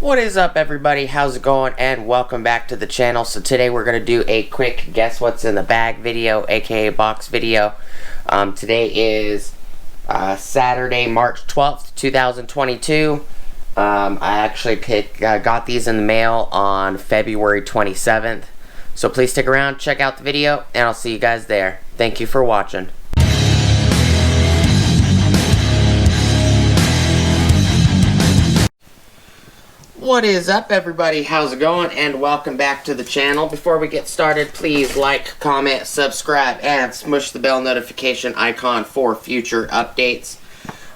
What is up, everybody? How's it going? And welcome back to the channel. So today we're going to do a quick guess what's in the bag video, aka box video. Today is Saturday, March 12th, 2022. I actually got these in the mail on February 27th. So please stick around, check out the video, and I'll see you guys there. Thank you for watching. What is up, everybody? How's it going? And welcome back to the channel. Before we get started, please like, comment, subscribe, and smush the bell notification icon for future updates.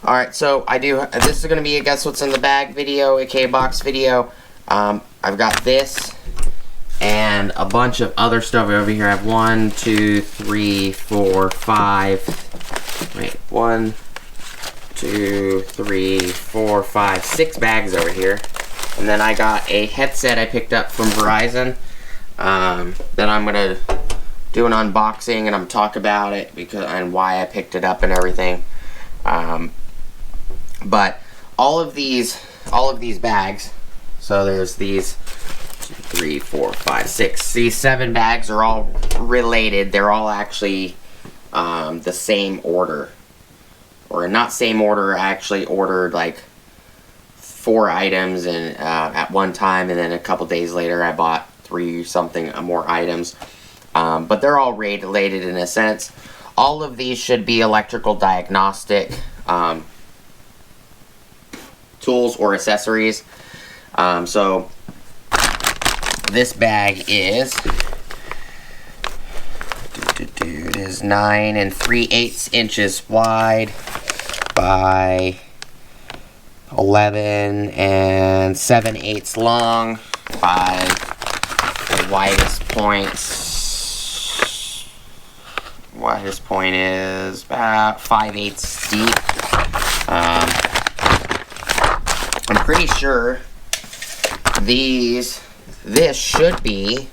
Alright, so this is going to be a guess what's in the bag video, aka box video. I've got this and a bunch of other stuff over here. I have 1, 2, 3, 4, 5. Wait, 1, 2, 3, 4, 5, 6 bags over here. And then I got a headset I picked up from Verizon that I'm going to do an unboxing and I'm talk about it and why I picked it up and everything. But all of these bags, so there's these 2, 3, 4, 5, 6. These 7 bags are all related. They're all actually the same order. Or not same order, I actually ordered like 4 items and at one time, and then a couple days later I bought 3 something more items, but they're all related in a sense. All of these should be electrical diagnostic tools or accessories. So this bag is 9 3/8 inches wide by 11 7/8 long by the widest point is about 5/8 deep. I'm pretty sure this should be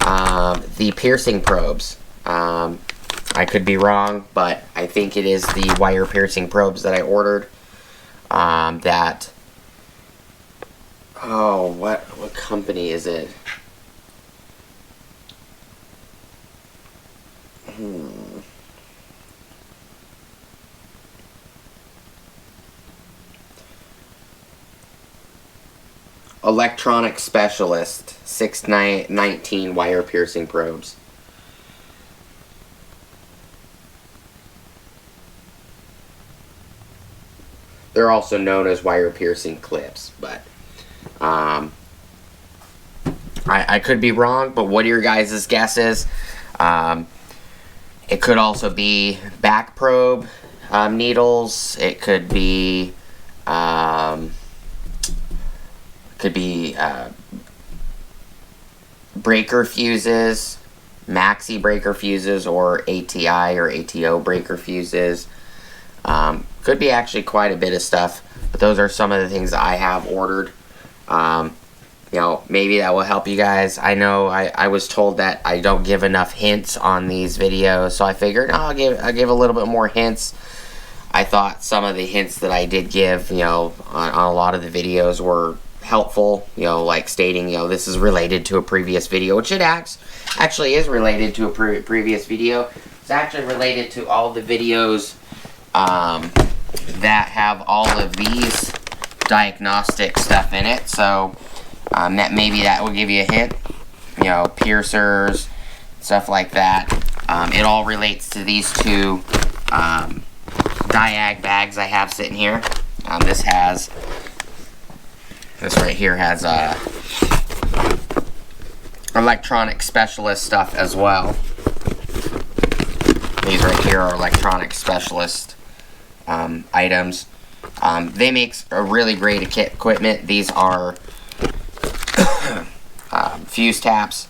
the piercing probes. I could be wrong, but I think it is the wire piercing probes that I ordered. What company is it? Electronic Specialist 619 wire piercing probes. They're also known as wire piercing clips, but I could be wrong, but what are your guys' guesses? It could also be back probe needles. It could be breaker fuses, maxi breaker fuses, or ATI or ATO breaker fuses. Could be actually quite a bit of stuff, but those are some of the things that I have ordered. You know, maybe that will help you guys. I know I was told that I don't give enough hints on these videos, so I figured I'll give a little bit more hints. I thought some of the hints that I did give, you know, on a lot of the videos were helpful. You know, like stating, you know, this is related to a previous video, which it actually is related to a previous video. It's actually related to all the videos that have all of these diagnostic stuff in it. So maybe that will give you a hint. You know, piercers, stuff like that. It all relates to these 2 Diag bags I have sitting here. This right here has electronic specialist stuff as well. These right here are electronic specialist items. They make a really great equipment. These are fuse taps.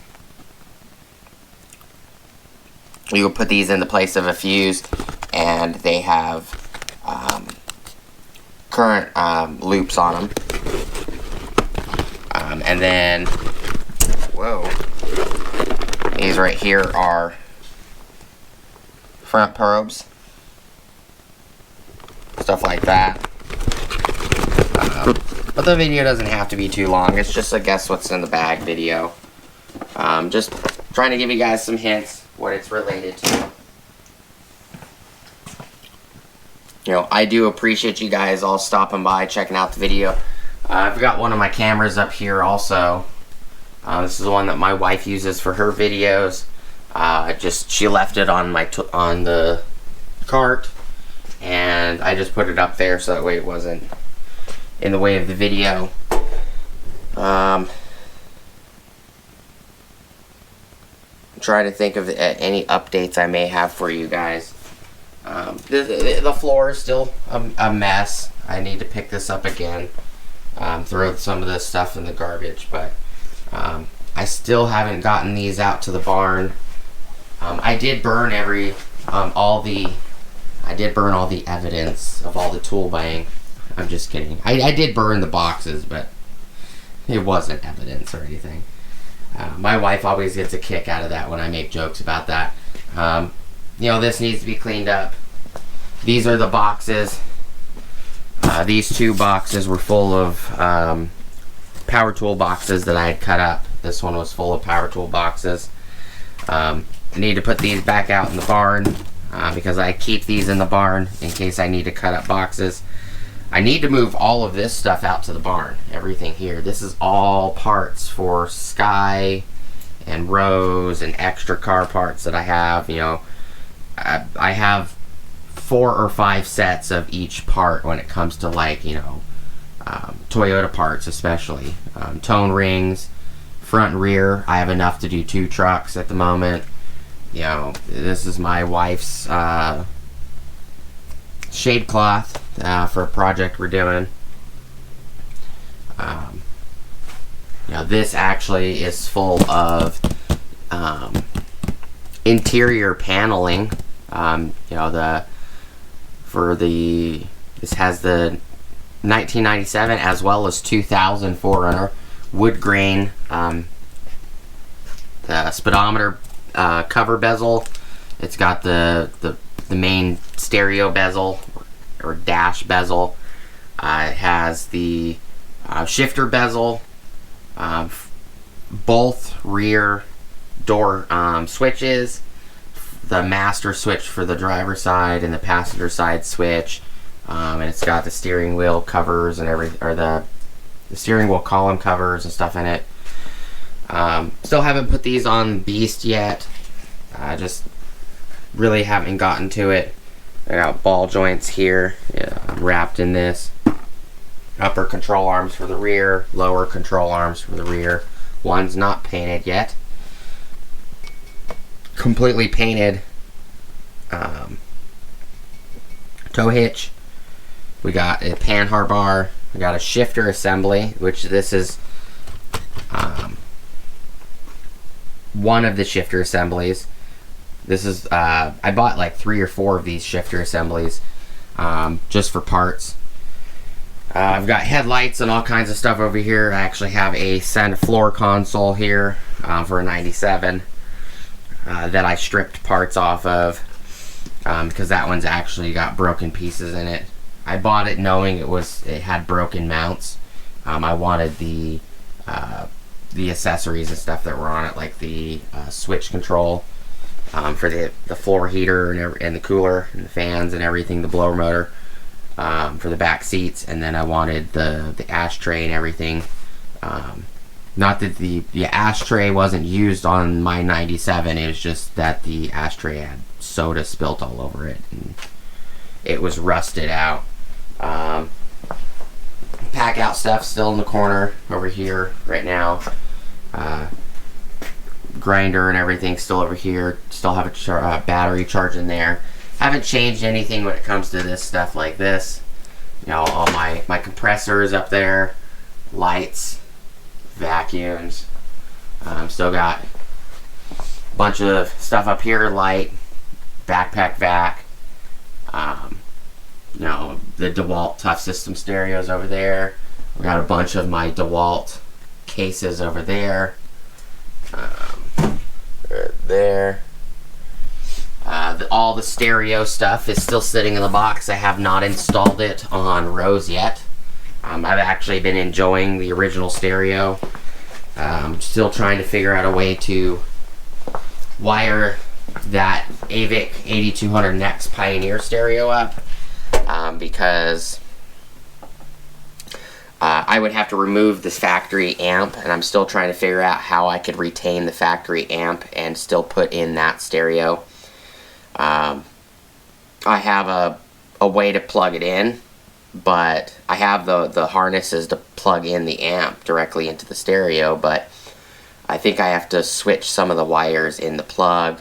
You will put these in the place of a fuse, and they have current loops on them. And then, these right here are front probes. Stuff like that. But the video doesn't have to be too long. It's just a guess what's in the bag video. Just trying to give you guys some hints what it's related to. You know, I do appreciate you guys all stopping by, checking out the video. I've got one of my cameras up here also. This is the one that my wife uses for her videos. She left it on on the cart, and I just put it up there so that way it wasn't in the way of the video. I'm trying to think of any updates I may have for you guys. The floor is still a mess. I need to pick this up again. Throw some of this stuff in the garbage, but I still haven't gotten these out to the barn. I did burn all the evidence of all the tool bang. I'm just kidding. I did burn the boxes, but it wasn't evidence or anything. My wife always gets a kick out of that when I make jokes about that. You know, this needs to be cleaned up. These are the boxes. These two boxes were full of power tool boxes that I had cut up. This one was full of power tool boxes. I need to put these back out in the barn because I keep these in the barn in case I need to cut up boxes. I need to move all of this stuff out to the barn. Everything here. This is all parts for Sky and Rose and extra car parts that I have. You know, I have 4 or 5 sets of each part when it comes to, like, you know, Toyota parts especially. Tone rings, front and rear. I have enough to do 2 trucks at the moment. You know, this is my wife's shade cloth for a project we're doing. You know, this actually is full of interior paneling. You know, this has the 1997 as well as 2000 4Runner wood grain, the speedometer cover bezel. It's got the main stereo bezel or dash bezel. It has the shifter bezel, both rear door switches, the master switch for the driver's side and the passenger side switch, and it's got the steering wheel covers and the steering wheel column covers and stuff in it. Still haven't put these on Beast yet. I just really haven't gotten to it. I got ball joints here, wrapped in this. Upper control arms for the rear, lower control arms for the rear. One's not painted yet. Completely painted tow hitch. We got a panhard bar. We got a shifter assembly, which this is one of the shifter assemblies. This is I bought like 3 or 4 of these shifter assemblies just for parts. I've got headlights and all kinds of stuff over here. I actually have a center floor console here for a 97 that I stripped parts off of because that one's actually got broken pieces in it. I bought it knowing it had broken mounts. I wanted the accessories and stuff that were on it, like the switch control for the floor heater and the cooler and the fans and everything, the blower motor for the back seats, and then I wanted the ashtray and everything. Not that the ashtray wasn't used on my 97, it was just that the ashtray had soda spilt all over it and it was rusted out. Pack out stuff still in the corner over here right now. Grinder and everything still over here. Still have a battery charging there. Haven't changed anything when it comes to this stuff like this. You know, all my compressors up there, lights, vacuums. Still got a bunch of stuff up here, light, backpack vac. You know, the DeWalt Tough System stereos over there. We got a bunch of my DeWalt cases over there. Right there. All the stereo stuff is still sitting in the box. I have not installed it on Rose yet. I've actually been enjoying the original stereo. Still trying to figure out a way to wire that Mavic 8200 NEX Pioneer stereo up, because I would have to remove this factory amp, and I'm still trying to figure out how I could retain the factory amp and still put in that stereo. I have a way to plug it in, but I have the harnesses to plug in the amp directly into the stereo, but I think I have to switch some of the wires in the plug,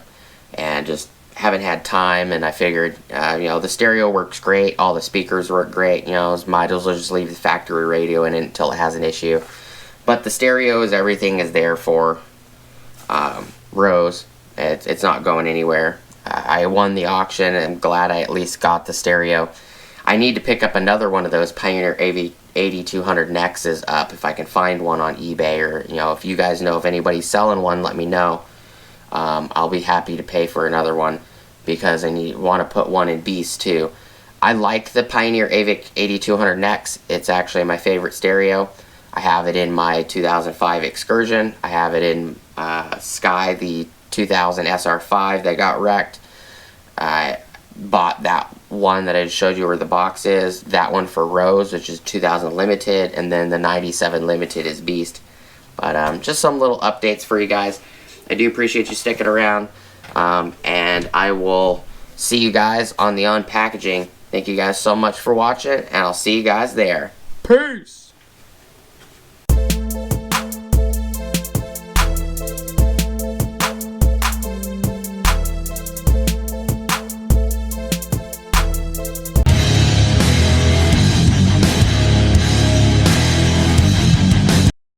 and just haven't had time. And I figured, you know, the stereo works great, all the speakers work great, you know, might as well just leave the factory radio in it until it has an issue. But the stereo is, everything is there for Rose. It's not going anywhere. I won the auction, and I'm glad I at least got the stereo. I need to pick up another one of those Pioneer 8200 NEXs up if I can find one on eBay, or, you know, if you guys know if anybody's selling one, let me know. I'll be happy to pay for another one, because I want to put one in Beast too. I like the Pioneer Mavic 8200 NEX. It's actually my favorite stereo. I have it in my 2005 Excursion. I have it in Sky, the 2000 SR5 that got wrecked. I bought that one that I just showed you where the box is. That one for Rose, which is 2000 Limited, and then the 97 Limited is Beast. But just some little updates for you guys. I do appreciate you sticking around, and I will see you guys on the unpackaging. Thank you guys so much for watching, and I'll see you guys there. Peace!